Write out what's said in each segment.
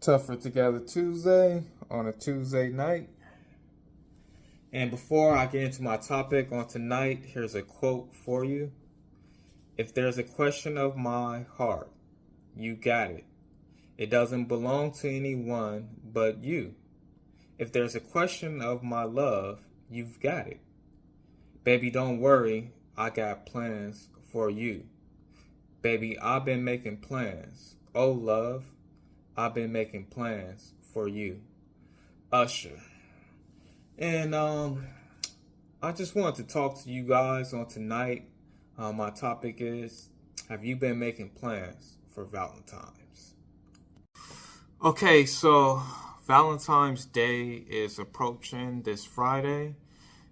Tougher Together Tuesday on a Tuesday night. And before I get into my topic on tonight, here's a quote for you. If there's a question of my heart, you got it. It doesn't belong to anyone but you. If there's a question of my love, you've got it. Baby, don't worry, I got plans for you. Baby, I've been making plans. Oh, love, I've been making plans for you. Usher. And I just wanted to talk to you guys on tonight. My topic is, have you been making plans for Valentine's? Okay, so Valentine's Day is approaching this Friday.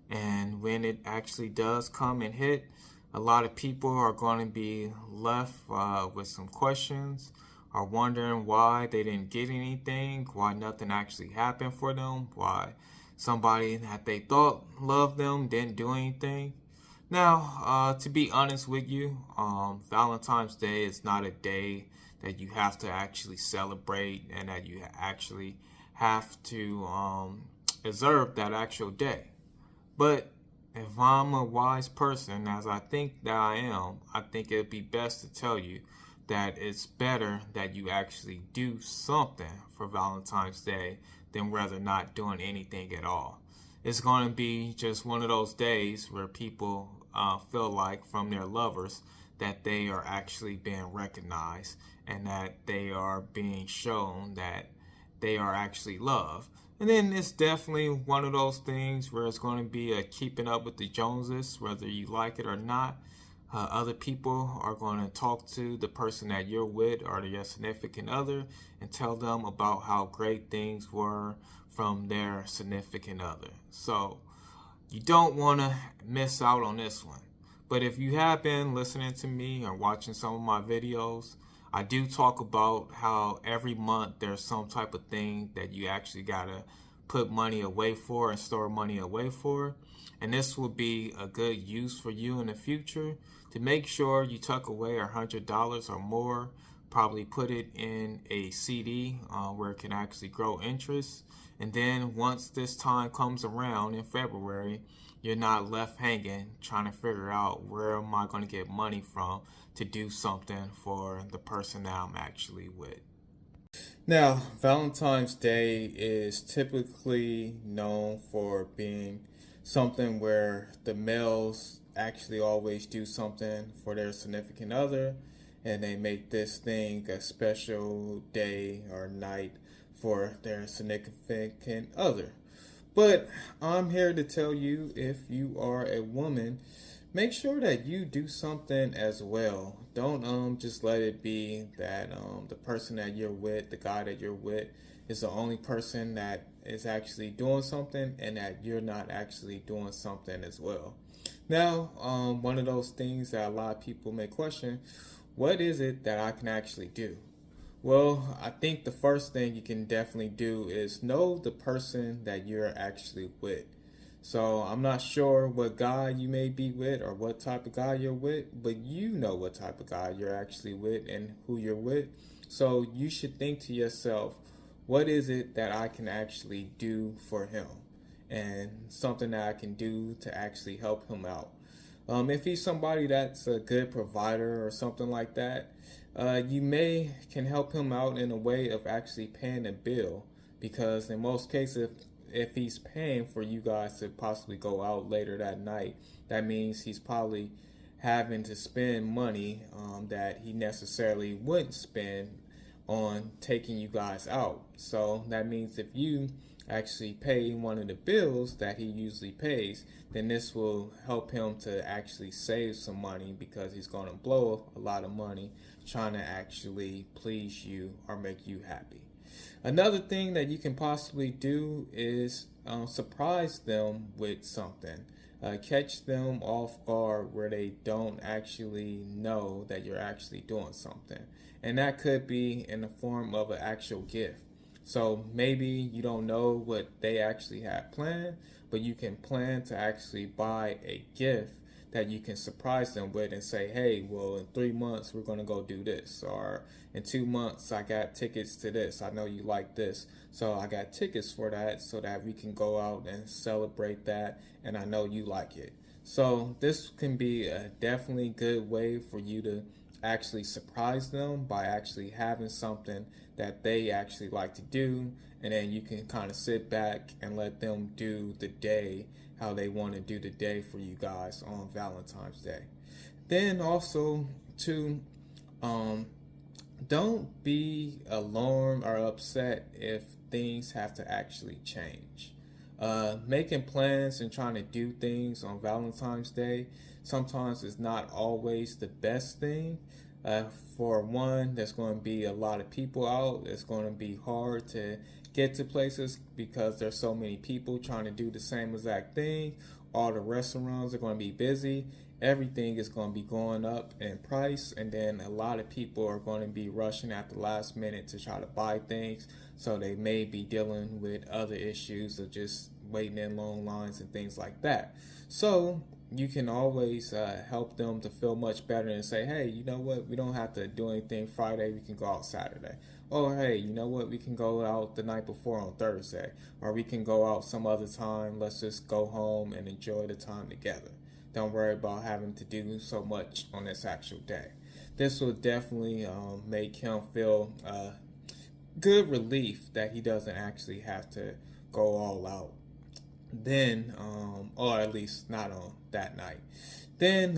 And when it actually does come and hit, a lot of people are going to be left with some questions, are wondering why they didn't get anything, why nothing actually happened for them, why somebody that they thought loved them didn't do anything. Now, to be honest with you, Valentine's Day is not a day that you have to actually celebrate and that you actually have to observe that actual day. But if I'm a wise person, as I think that I am, I think it'd be best to tell you that it's better that you actually do something for Valentine's Day than rather not doing anything at all. It's going to be just one of those days where people feel like from their lovers that they are actually being recognized and that they are being shown that they are actually loved. And then it's definitely one of those things where it's going to be a keeping up with the Joneses, whether you like it or not. Other people are going to talk to the person that you're with or your significant other and tell them about how great things were from their significant other. So you don't want to miss out on this one. But if you have been listening to me or watching some of my videos, I do talk about how every month there's some type of thing that you actually gotta put money away for and store money away for. And this will be a good use for you in the future to make sure you tuck away $100 or more. Probably put it in a CD where it can actually grow interest. And then once this time comes around in February, you're not left hanging trying to figure out where am I going to get money from to do something for the person that I'm actually with. Now, Valentine's Day is typically known for being something where the males actually always do something for their significant other, and they make this thing a special day or night for their significant other. But I'm here to tell you, if you are a woman, make sure that you do something as well. Don't just let it be that the person that you're with, the guy that you're with, is the only person that is actually doing something and that you're not actually doing something as well. Now, one of those things that a lot of people may question, what is it that I can actually do? Well, I think the first thing you can definitely do is know the person that you're actually with. So I'm not sure what guy you may be with or what type of guy you're with, but you know what type of guy you're actually with and who you're with. So you should think to yourself, what is it that I can actually do for him? And something that I can do to actually help him out. If he's somebody that's a good provider or something like that, you can help him out in a way of actually paying a bill, because in most cases, if he's paying for you guys to possibly go out later that night, that means he's probably having to spend money that he necessarily wouldn't spend on taking you guys out. So that means if you actually pay one of the bills that he usually pays, then this will help him to actually save some money, because he's going to blow a lot of money trying to actually please you or make you happy. Another thing that you can possibly do is surprise them with something. Catch them off guard where they don't actually know that you're actually doing something. And that could be in the form of an actual gift. So maybe you don't know what they actually have planned, but you can plan to actually buy a gift that you can surprise them with and say, hey, well, in 3 months, we're going to go do this. Or in 2 months, I got tickets to this. I know you like this. So I got tickets for that so that we can go out and celebrate that. And I know you like it. So this can be a definitely good way for you to actually surprise them by actually having something that they actually like to do, and then you can kind of sit back and let them do the day how they want to do the day for you guys on Valentine's Day. Then also to um, don't be alarmed or upset if things have to actually change. Making plans and trying to do things on Valentine's Day sometimes is not always the best thing. Uh, for one, there's going to be a lot of people out. It's going to be hard to get to places because there's so many people trying to do the same exact thing. All the restaurants are going to be busy. Everything is going to be going up in price, and then a lot of people are going to be rushing at the last minute to try to buy things, so they may be dealing with other issues of just waiting in long lines and things like that. So you can always help them to feel much better and say, hey, you know what, we don't have to do anything Friday, we can go out Saturday. Or hey, you know what, we can go out the night before on Thursday, or we can go out some other time. Let's just go home and enjoy the time together. Don't worry about having to do so much on this actual day. This will definitely make him feel good relief that he doesn't actually have to go all out. Then, or at least not on that night. Then,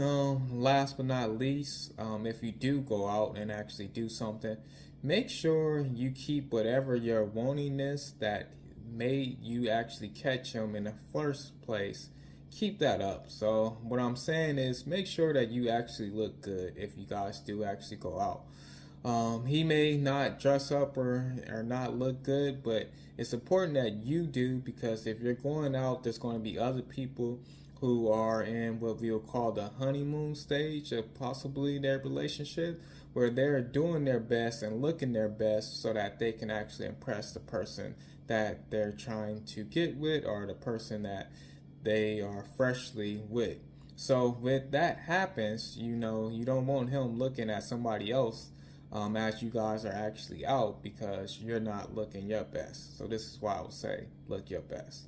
last but not least, if you do go out and actually do something, make sure you keep whatever your wantingness that made you actually catch him in the first place, keep that up. So what I'm saying is make sure that you actually look good if you guys do actually go out. He may not dress up or not look good, but it's important that you do, because if you're going out, there's going to be other people who are in what we'll call the honeymoon stage of possibly their relationship, where they're doing their best and looking their best so that they can actually impress the person that they're trying to get with, or the person that they are freshly with. So with that happens, you know, you don't want him looking at somebody else as you guys are actually out, because you're not looking your best. So this is why I would say look your best.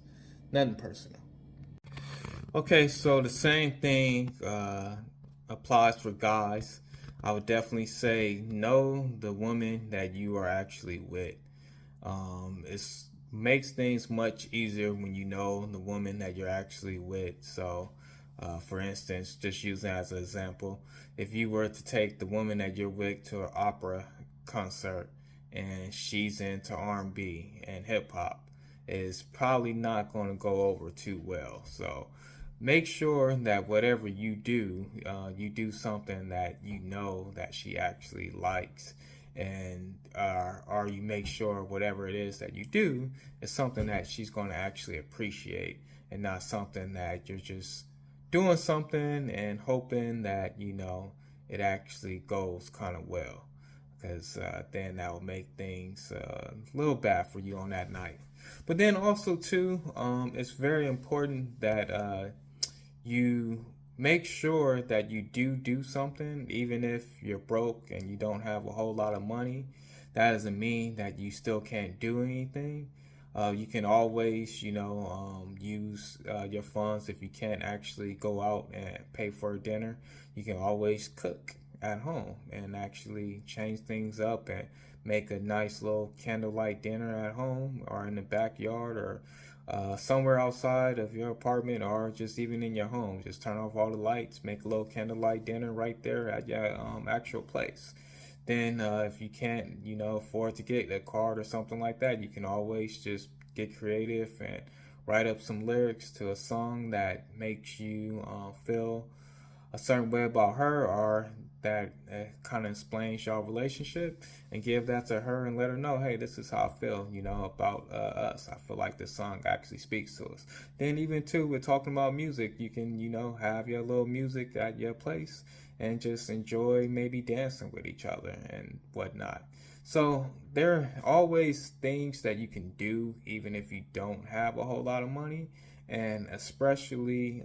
Nothing personal. Okay, so the same thing applies for guys. I would definitely say know the woman that you are actually with. It makes things much easier when you know the woman that you're actually with. So for instance, just using as an example, if you were to take the woman that you're with to an opera concert and she's into R&B and hip hop, it's probably not going to go over too well. So make sure that whatever you do something that you know that she actually likes, and or you make sure whatever it is that you do is something that she's going to actually appreciate, and not something that you're just doing something and hoping that it actually goes kind of well, because then that will make things a little bad for you on that night. But then also too, it's very important that you make sure that you do something, even if you're broke and you don't have a whole lot of money. That doesn't mean that you still can't do anything. You can always, use your funds. If you can't actually go out and pay for dinner, you can always cook at home and actually change things up and make a nice little candlelight dinner at home or in the backyard, or somewhere outside of your apartment, or just even in your home. Just turn off all the lights, make a little candlelight dinner right there at your actual place. Then if you can't, afford to get a card or something like that, you can always just get creative and write up some lyrics to a song that makes you feel a certain way about her, or that kind of explains your relationship, and give that to her and let her know, hey, this is how I feel, about us. I feel like this song actually speaks to us. Then even too, we're talking about music. You can, have your little music at your place and just enjoy maybe dancing with each other and whatnot. So there are always things that you can do even if you don't have a whole lot of money, and especially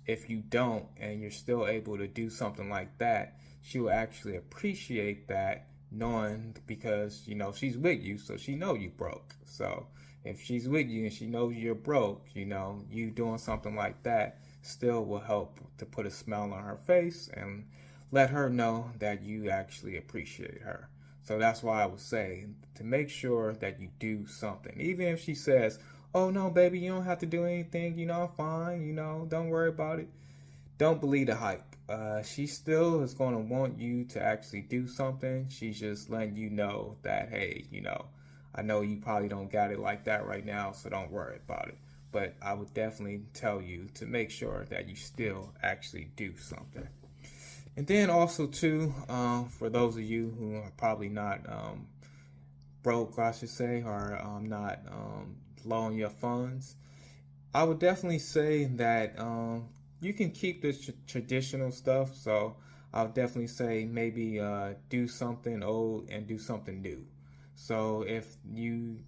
if you don't and you're still able to do something like that, she will actually appreciate that, knowing because she's with you, so she know you broke. So if she's with you and she knows you're broke, you doing something like that still will help to put a smile on her face and let her know that you actually appreciate her. So that's why I would say to make sure that you do something. Even if she says, "Oh no, baby, you don't have to do anything, I'm fine, don't worry about it." Don't believe the hype. She still is going to want you to actually do something. She's just letting you know that, hey, I know you probably don't got it like that right now, so don't worry about it. But I would definitely tell you to make sure that you still actually do something. And then also too, for those of you who are probably not broke, I should say, or not low on your funds, I would definitely say that you can keep the traditional stuff. So I would definitely say maybe do something old and do something new. So if you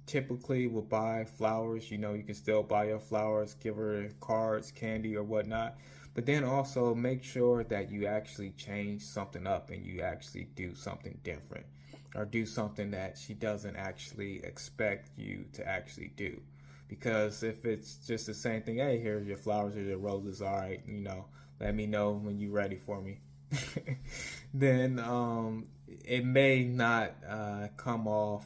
typically will buy flowers, you can still buy your flowers, give her cards, candy, or whatnot. But then also make sure that you actually change something up and you actually do something different or do something that she doesn't actually expect you to actually do. Because if it's just the same thing, hey, here's your flowers, here's your roses, all right, let me know when you're ready for me. Then it may not come off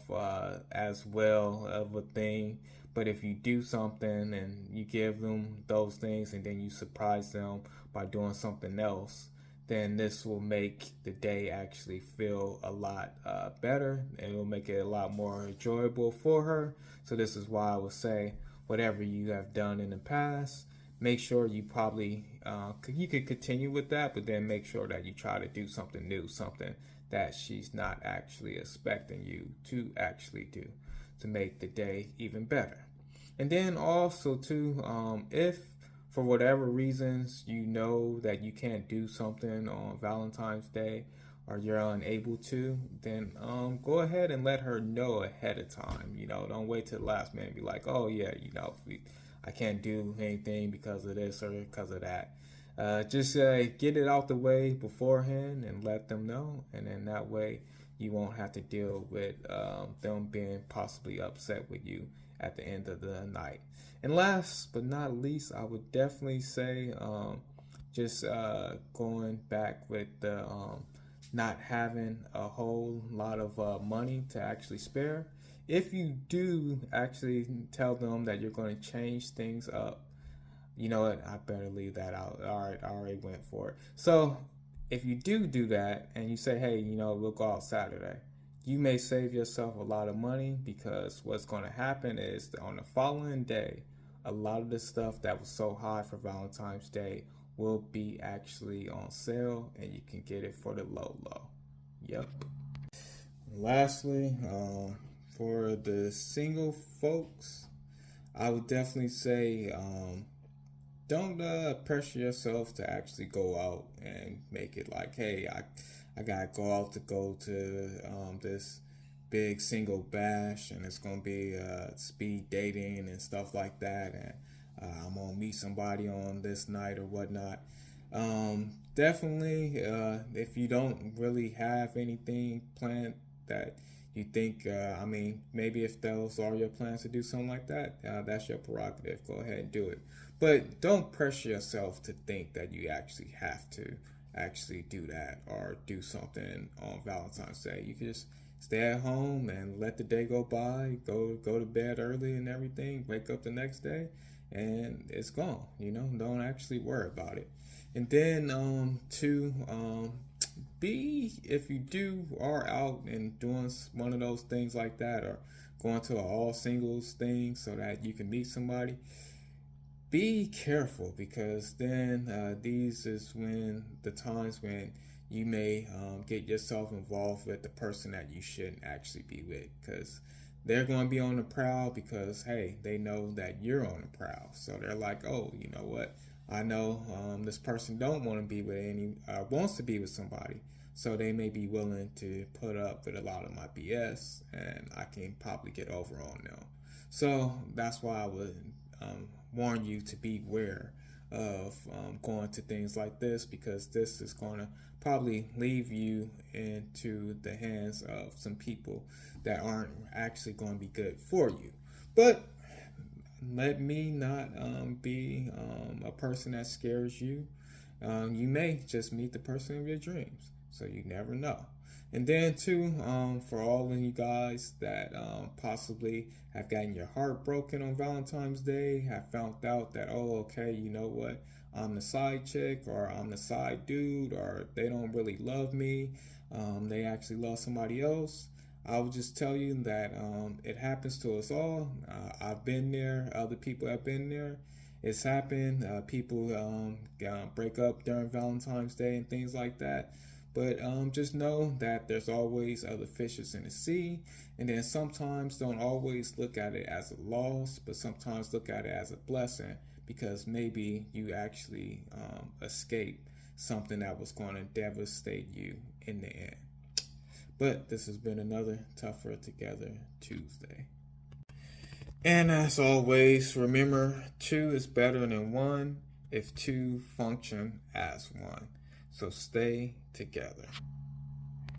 as well of a thing. But if you do something and you give them those things and then you surprise them by doing something else, then this will make the day actually feel a lot better, and it will make it a lot more enjoyable for her. So this is why I would say whatever you have done in the past, make sure you probably you could continue with that, but then make sure that you try to do something new, something that she's not actually expecting you to actually do to make the day even better. And then also too, if for whatever reasons you know that you can't do something on Valentine's Day or you're unable to, then go ahead and let her know ahead of time. Don't wait till the last minute and be like, "Oh yeah, I can't do anything because of this or because of that." Just get it out the way beforehand and let them know, and then that way you won't have to deal with them being possibly upset with you at the end of the night. And last but not least, I would definitely say just going back with the not having a whole lot of money to actually spare. If you do actually tell them that you're going to change things up, you know what? I better leave that out. All right, I already went for it. So if you do that and you say, hey, we'll go out Saturday, you may save yourself a lot of money because what's going to happen is that on the following day, a lot of the stuff that was so high for Valentine's Day will be actually on sale and you can get it for the low. Yep. Lastly, for the single folks, I would definitely say don't pressure yourself to actually go out and make it like, hey, I gotta go out to go to this big single bash and it's gonna be speed dating and stuff like that, and I'm gonna meet somebody on this night or whatnot. Definitely, if you don't really have anything planned that you think, maybe if those are your plans to do something like that, that's your prerogative. Go ahead and do it. But don't pressure yourself to think that you actually have to actually do that or do something on Valentine's Day. You can just stay at home and let the day go by, go to bed early and everything, wake up the next day, and it's gone. Don't actually worry about it. And then if you are out and doing one of those things like that or going to an all singles thing so that you can meet somebody, be careful, because then these is when the times when you may get yourself involved with the person that you shouldn't actually be with, because they're going to be on the prowl because, hey, they know that you're on the prowl. So they're like, oh, you know what? I know this person don't want to be with wants to be with somebody. So they may be willing to put up with a lot of my BS and I can probably get over on them. So that's why I would warn you to beware of going to things like this, because this is going to probably leave you into the hands of some people that aren't actually going to be good for you. But let me not be a person that scares you. You may just meet the person of your dreams, so you never know. And then too, for all of you guys that possibly have gotten your heart broken on Valentine's Day, have found out that, oh, okay, you know what, I'm the side chick, or I'm the side dude, or they don't really love me, they actually love somebody else. I will just tell you that it happens to us all. I've been there. Other people have been there. It's happened. People break up during Valentine's Day and things like that. But just know that there's always other fishes in the sea. And then sometimes don't always look at it as a loss, but sometimes look at it as a blessing, because maybe you actually escaped something that was going to devastate you in the end. But this has been another Tougher Together Tuesday. And as always, remember, two is better than one if two function as one. So stay together.